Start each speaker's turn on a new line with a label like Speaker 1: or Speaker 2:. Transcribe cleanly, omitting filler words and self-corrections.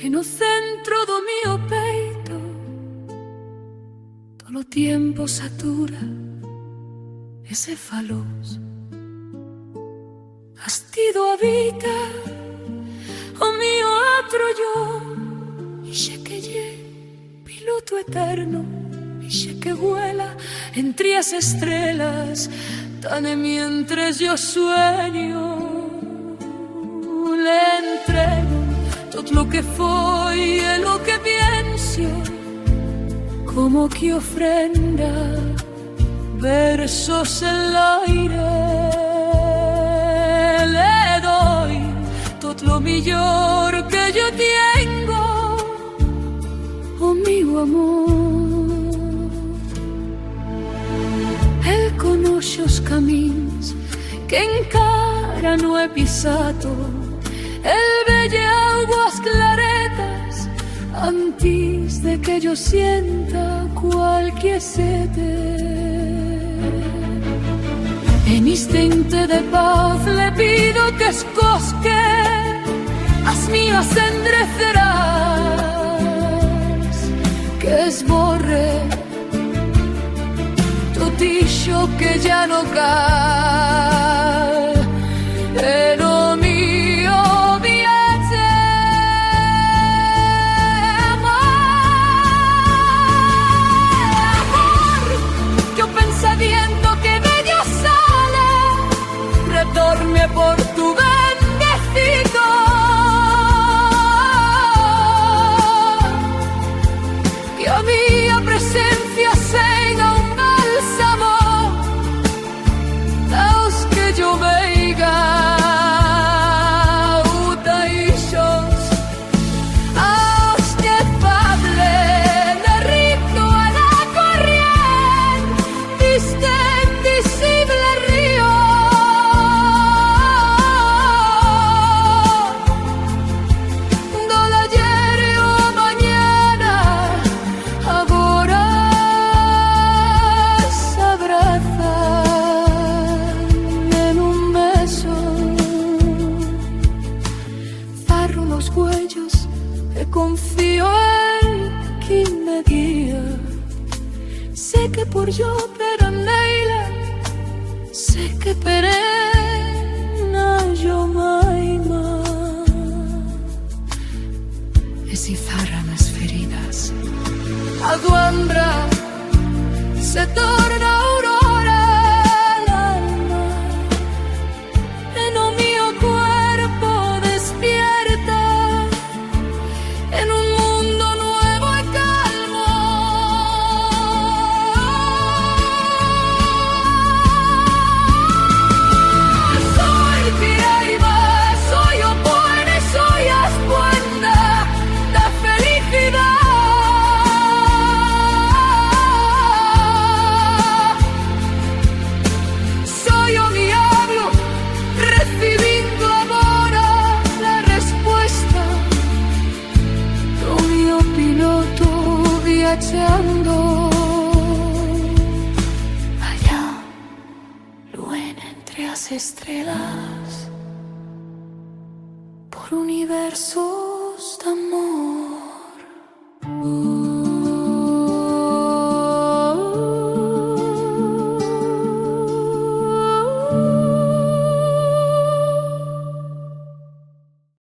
Speaker 1: e no centro do mio peito todo o tempo satura ese faluz. Hastido habita o mio altro yo, dice que lle piloto eterno, dice que vuela entre as estrelas, tane mientras yo sueño. Le entrego todo lo que foi e lo que pienso, como que ofrenda versos en el aire. Le doy todo lo mejor que yo tengo, oh mi amor. Él conoce os caminos que encara no he pisado, él velle aguas claretas antes de que yo sienta cualquier sede. En instante de paz le pido que escosque as mías enderecerás, que esborre totillo que ya no cae en lo mío viaje. Amor, que un pensamiento que de Dios sale retorne por tu bendecido. Que a mi presencia sea un bálsamo, daos que yo veiga utaillos, aos que pable de rito a la corriente, este invisible río. Del ayer o mañana, ahora se abrazan en un beso. Cerro los cuellos y confío en quien me guía. Sé que por yo pero Leila, sé que perena yo maima. E si farran as feridas, alduambra se torna aurora el alma, en o mío cuerpo despierta en un mundo nuevo y calmo. Soy Piraiba, soy o buena y soy as buena da felicidad. Soy o diablo recibiendo amor a la respuesta. Con mio piloto viaggiando allá, luna entre las estrellas, por universos d'amor.